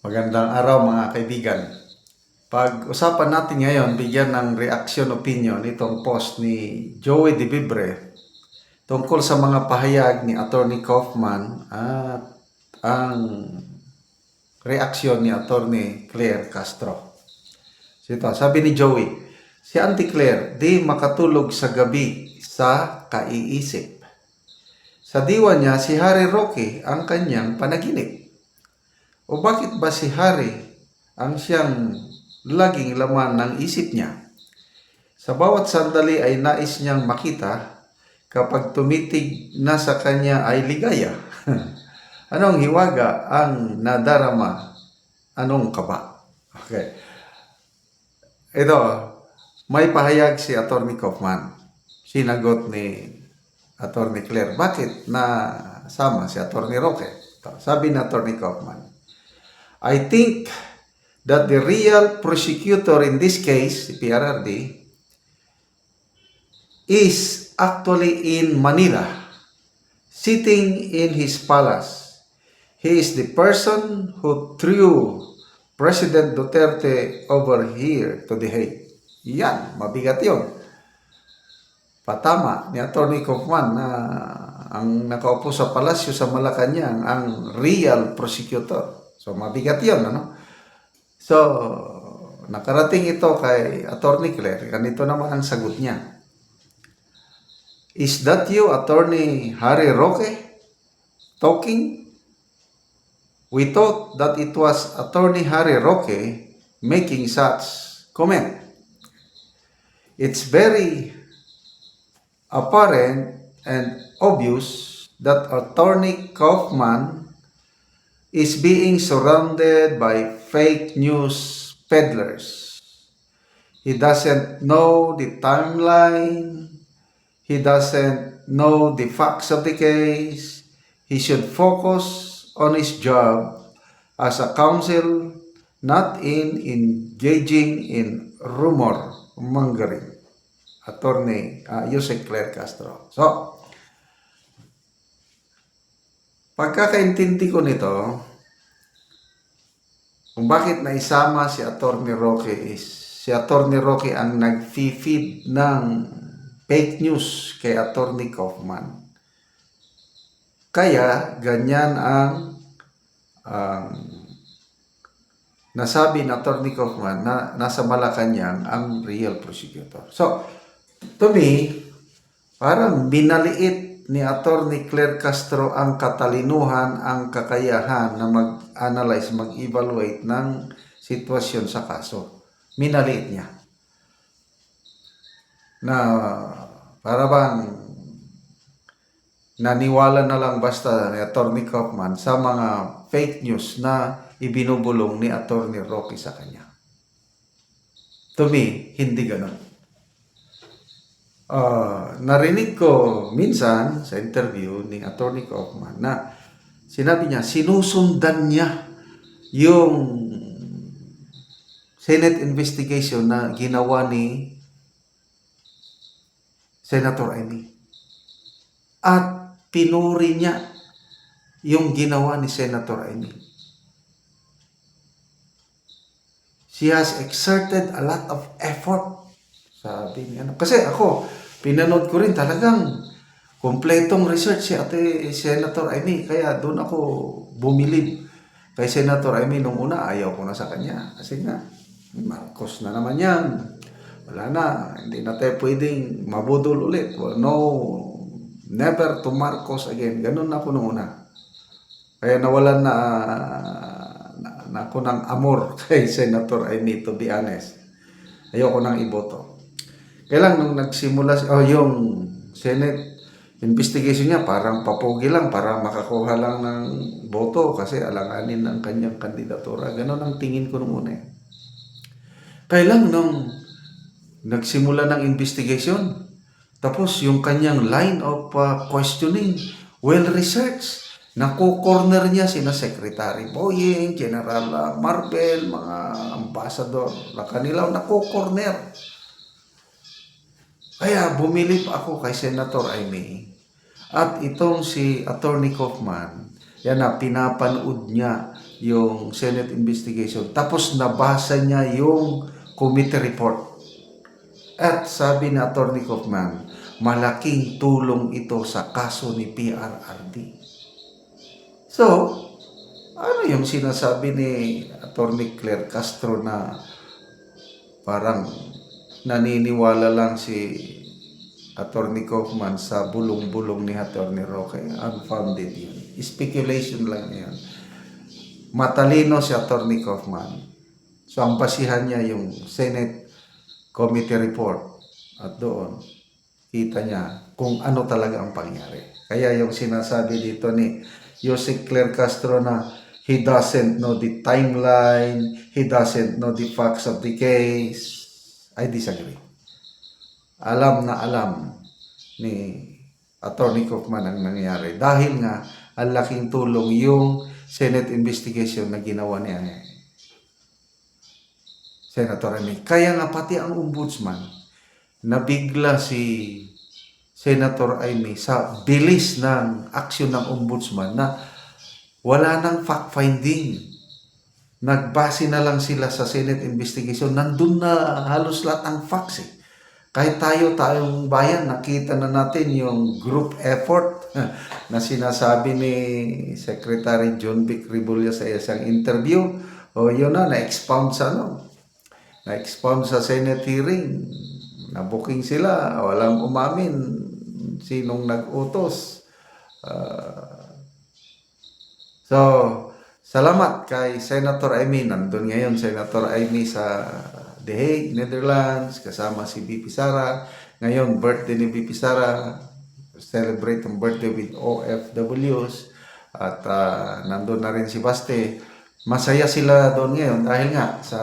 Magandang araw mga kaibigan. Pag-usapan natin ngayon, bigyan ng reaction opinion itong post ni Joey De Vibre tungkol sa mga pahayag ni Attorney Kaufman at ang reaksyon ni Attorney Claire Castro. Ito, sabi ni Joey, si Auntie Claire di makatulog sa gabi sa kaiisip. Sa diwa niya, si Harry Roque ang kanyang panaginip. O bakit ba si Harry ang siyang laging laman ng isip niya? Sa bawat sandali ay nais niyang makita, kapag tumitig na sa kanya ay ligaya. Anong hiwaga ang nadarama? Anong kaba? Okay. Ito, may pahayag si Attorney Kaufman. Sinagot ni Attorney Claire, bakit nasama si Attorney Roque? Sabi ni Attorney Kaufman, I think that the real prosecutor in this case, si PRRD, is actually in Manila, sitting in his palace. He is the person who threw President Duterte over here to the Hague. Yan, mabigat yun. Patama ni Attorney Kaufman na ang nakaupo sa palasyo sa Malacanang ang real prosecutor. So, mabigat yun, ano? So, nakarating ito kay Attorney Claire. Ganito naman ang sagot niya. Is that you, Attorney Harry Roque, talking? We thought that it was Attorney Harry Roque making such comment. It's very apparent and obvious that Attorney Kaufman is being surrounded by fake news peddlers. He doesn't know the timeline. He doesn't know the facts of the case. He should focus on his job as a counsel, not in engaging in rumor mongering. Attorney Jose Claire Castro. So, pagkakaintindi ko nito, kung bakit naisama si Attorney Roque is si Attorney Roque ang nag-feed ng fake news kay Attorney Kaufman. Kaya ganyan ang nasabi ng Attorney Kaufman na nasa Malacanang ang real prosecutor. So, to me, parang binaliit ni Attorney Claire Castro ang katalinuhan, ang kakayahan na mag-analyze, mag-evaluate ng sitwasyon sa kaso. Minaliit niya. Na para bang naniwala na lang basta ni Attorney Kaufman sa mga fake news na ibinubulong ni Attorney Roque sa kanya. To me, hindi ganun. Narinig ko minsan sa interview ni Attorney Kaufman na sinabi niya, sinusundan niya yung Senate investigation na ginawa ni Senator Amy. At pinuri niya yung ginawa ni Senator Amy. She has exerted a lot of effort. Sabi niya. Kasi ako, pinanood ko rin talagang kompletong research si Senator Amy. Kaya doon ako bumilib kay Senator Amy nung una. Ayaw ko na sa kanya. Kasi nga, Marcos na naman yan. Wala na. Hindi na tayo pwedeng mabudol ulit. No, never to Marcos again. Ganun na ako nung una. Kaya nawalan na ako ng amor kay Senator Amy, to be honest. Ayoko nang iboto. Kaya lang nung nagsimula yung Senate investigation niya, parang papugi lang para makakuha lang ng boto kasi alanganin ang kanyang kandidatura. Ganon ang tingin ko nung una. Kaya lang nung nagsimula ng investigation, tapos yung kanyang line of questioning, well-researched. Naku-corner niya sina Secretary Boying, General Marvel, mga ambassador na kanila, naku-corner. Kaya bumilip ako kay Senator Amy at itong si Attorney Kaufman yan na, pinapanood niya yung Senate investigation. Tapos nabasa niya yung committee report. At sabi ni Atty. Kaufman, malaking tulong ito sa kaso ni PRRD. So, ano yung sinasabi ni Atty. Claire Castro na parang naniniwala lang si Atty. Kaufman sa bulong-bulong ni Atty. Roque? Unfounded yun. Speculation lang yan. Matalino si Atty. Kaufman. So, ang basihan niya yung Senate committee report. At doon, kita niya kung ano talaga ang pangyari. Kaya yung sinasabi dito ni Jose Claire Castro na he doesn't know the timeline, he doesn't know the facts of the case, I disagree. Alam na alam ni Atty. Kaufman ang nangyari. Dahil nga, ang laking tulong yung Senate investigation na ginawa niya Senator Amy. Kaya nga pati ang ombudsman, nabigla si Senator Amy sa bilis ng aksyon ng ombudsman na wala nang fact-finding. Nagbase na lang sila sa Senate investigation. Nandun na halos lahat ang facts eh. Kahit tayong bayan, nakita na natin yung group effort na sinasabi ni Secretary John Vic Rebulya sa isang interview. O yun na-expound sa na-expound sa Senate hearing. Na-booking sila, walang umamin sinong nag-utos. So, salamat kay Senator Amy. Nandun ngayon Senator Amy sa The Hague, Netherlands, kasama si BP Sara. Ngayon, birthday ni BP Sara. Celebrate ang birthday with OFWs. At nandun na rin si Baste. Masaya sila doon ngayon dahil nga sa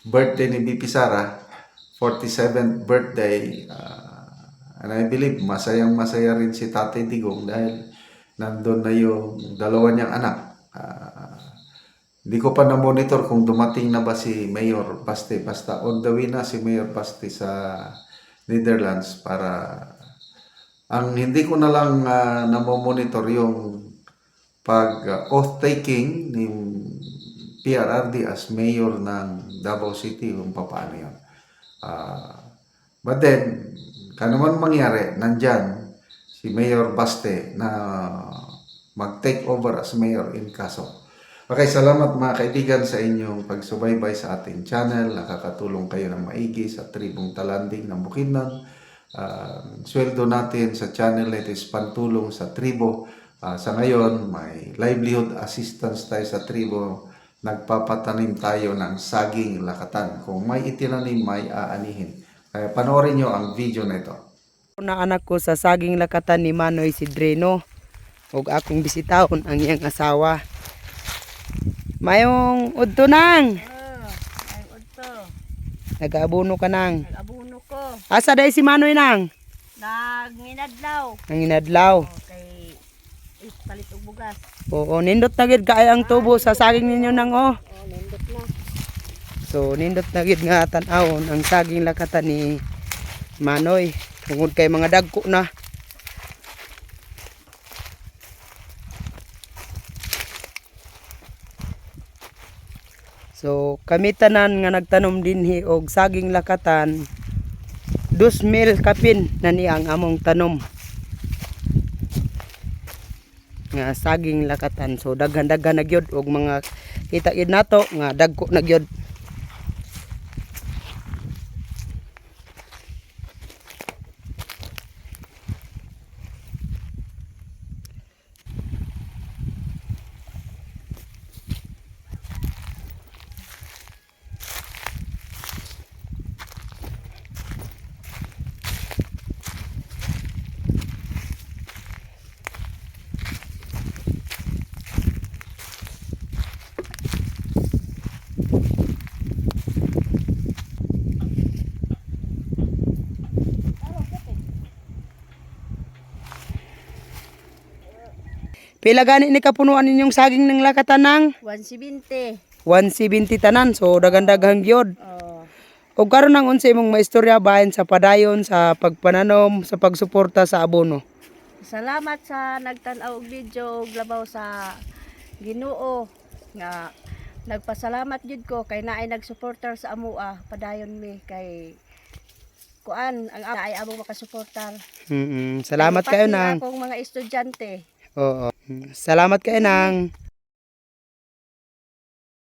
birthday ni BP Sara, 47th birthday, and I believe masayang-masaya rin si Tatay Digong dahil nandun na yung dalawa niyang anak. Hindi ko pa na-monitor kung dumating na ba si Mayor Baste. Basta on the way na si Mayor Baste sa Netherlands para ang hindi ko na lang na-monitor yung pag-oath-taking ni PRRD as mayor ng Davao City kung paano yun. But then, kung naman mangyari, nandyan si Mayor Baste na mag-take over as mayor in Kaso. Okay, salamat mga kaibigan sa inyong pagsubaybay sa ating channel. Nakakatulong kayo ng maigi sa Tribong Talanding ng Bukidnon. Sweldo natin sa channel na ito is pantulong sa tribo. Sa ngayon, may livelihood assistance tayo sa tribo. Nagpapatanim tayo ng saging lakatan. Kung may itinanim, may aanihin. Kaya panoorin nyo ang video na ito. Na anak ko sa saging lakatan ni Manoy si Dreno. Ug akong bisitahon ang iyang asawa. Mayong udto nang. Ay, udto. Nag-aabono ka nang. Nag-abuno ko. Asa day si Manoy nang? Nag-minadlaw. Nanginadlaw. Kay palit og bugas. Oo, nindot na gid kaay ang tubo sa saging ninyo nang oh. Nindot na. So nindot na gid nga tan-awon ang saging lakatan ni Manoy. Tungod kay mga dagko na. So kami tanan nga nagtanom dinhi og saging lakatan 2,000 kapin na ni ang among tanom nga saging lakatan. So daghan-daghan na gyud og mga kita gid nato nga dagko na gyud. Pila gani ni kapunuan ninyong saging ng lakatan nang 170. 170 tanan. So daghan-daghang gyud. Oh. Og karon nang unsa imong maistorya bahin sa padayon sa pagpananom sa pagsuporta sa abono? Salamat sa nagtan-aw og video ug labaw sa Ginoo nga nagpasalamat jud ko kay naay nagsuportar sa amoa padayon mi kay kuan ang ay among makasuportar. Salamat kayo Pati nang. akong mga estudyante. Oo. Salamat kayo nang.